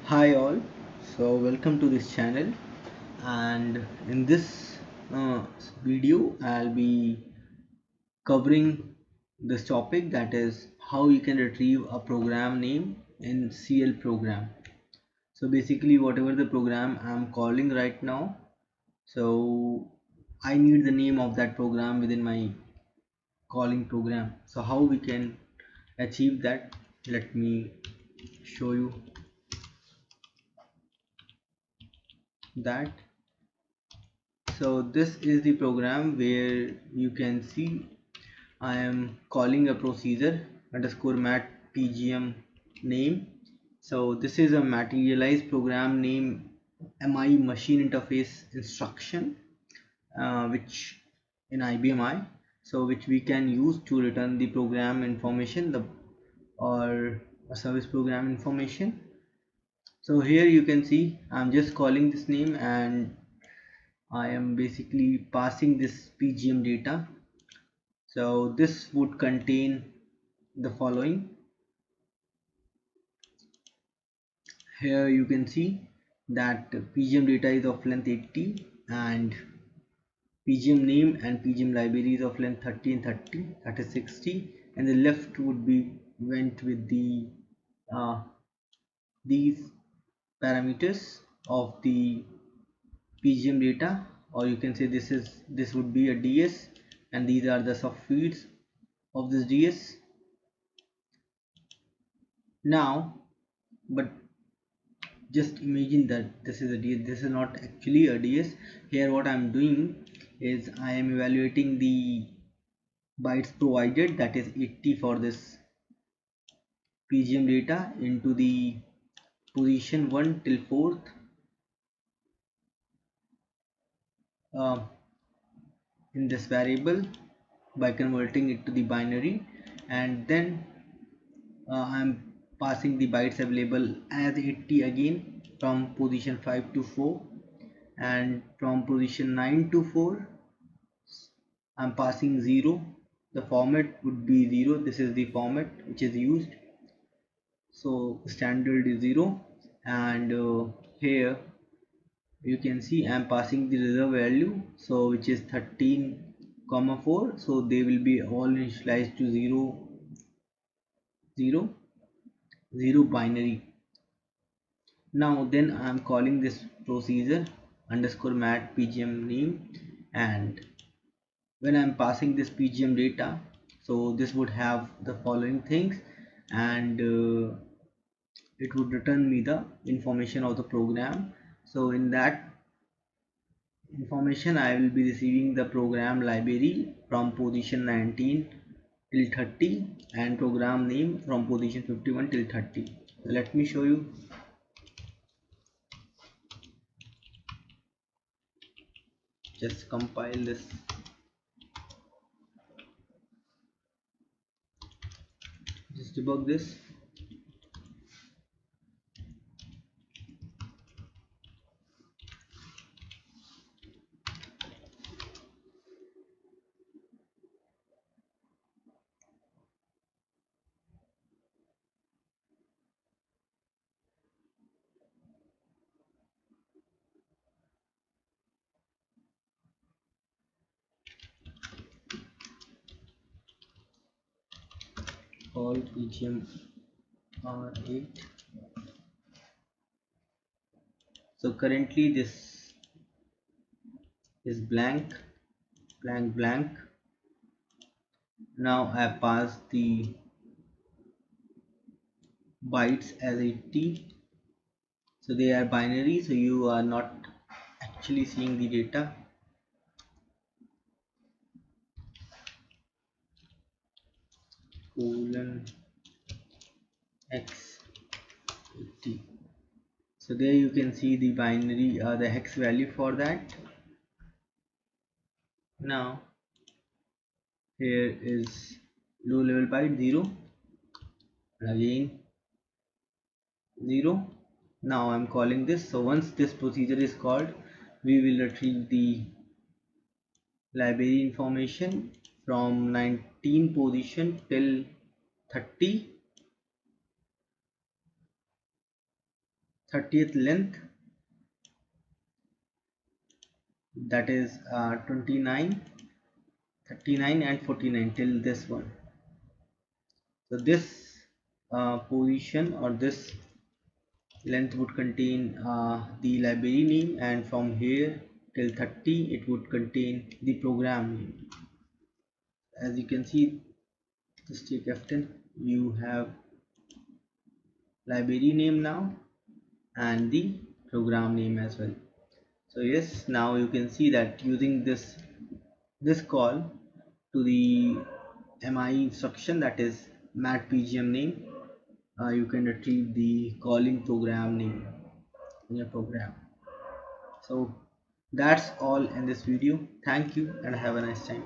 Hi all, so welcome to this channel, and in this video I'll be covering this topic, that is how you can retrieve a program name in CL program. So basically whatever the program I'm calling right now, so I need the name of that program within my calling program. So how we can achieve that, let me show you that. So this is the program where you can see I am calling a procedure underscore MATPGM name. So this is a materialized program name MI machine interface instruction, which in IBMI, so which we can use to return the program information, the or a service program information. So here you can see I'm just calling this name and I am basically passing this PGM data. So this would contain the following. Here you can see that PGM data is of length 80 and PGM name and PGM library is of length 30 and 30, that is 60, and the left would be went with the these parameters of the PGM data, or you can say this would be a DS, and these are the subfields of this DS. Now, but just imagine that this is a DS. This is not actually a DS. Here what I am doing is I am evaluating the bytes provided, that is 80 for this PGM data, into the position 1 till 4th, uh, in this variable by converting it to the binary, and then I'm passing the bytes available as 80 again from position 5 to 4, and from position 9 to 4 I'm passing 0. The format would be 0. This is the format which is used, so standard is 0. And here you can see I'm passing the reserve value, so which is 13 comma 4, so they will be all initialized to 0 0 0 binary. Now then I'm calling this procedure underscore mat pgm name, and when I'm passing this pgm data, so this would have the following things, and it would return me the information of the program. So in that information I will be receiving the program library from position 19 till 30 and program name from position 51 till 30. Let me show you. Just compile this. Just debug this. All pgm R8. So currently this is blank, blank, blank. Now I pass the bytes as 80, so they are binary, so you are not actually seeing the data. Colon x 80. So there you can see the binary, the hex value for that. Now here is low level byte 0, and again 0. Now I'm calling this. So once this procedure is called, we will retrieve the library information from 19 position till 30, 30th length, that is 29, 39 and 49 till this one. So this position or this length would contain the library name, and from here till 30 it would contain the program name. As you can see, just take F10, you have library name now and the program name as well. So yes, now you can see that using this call to the MI instruction, that is MATPGM name, you can retrieve the calling program name in your program. So that's all in this video. Thank you and have a nice time.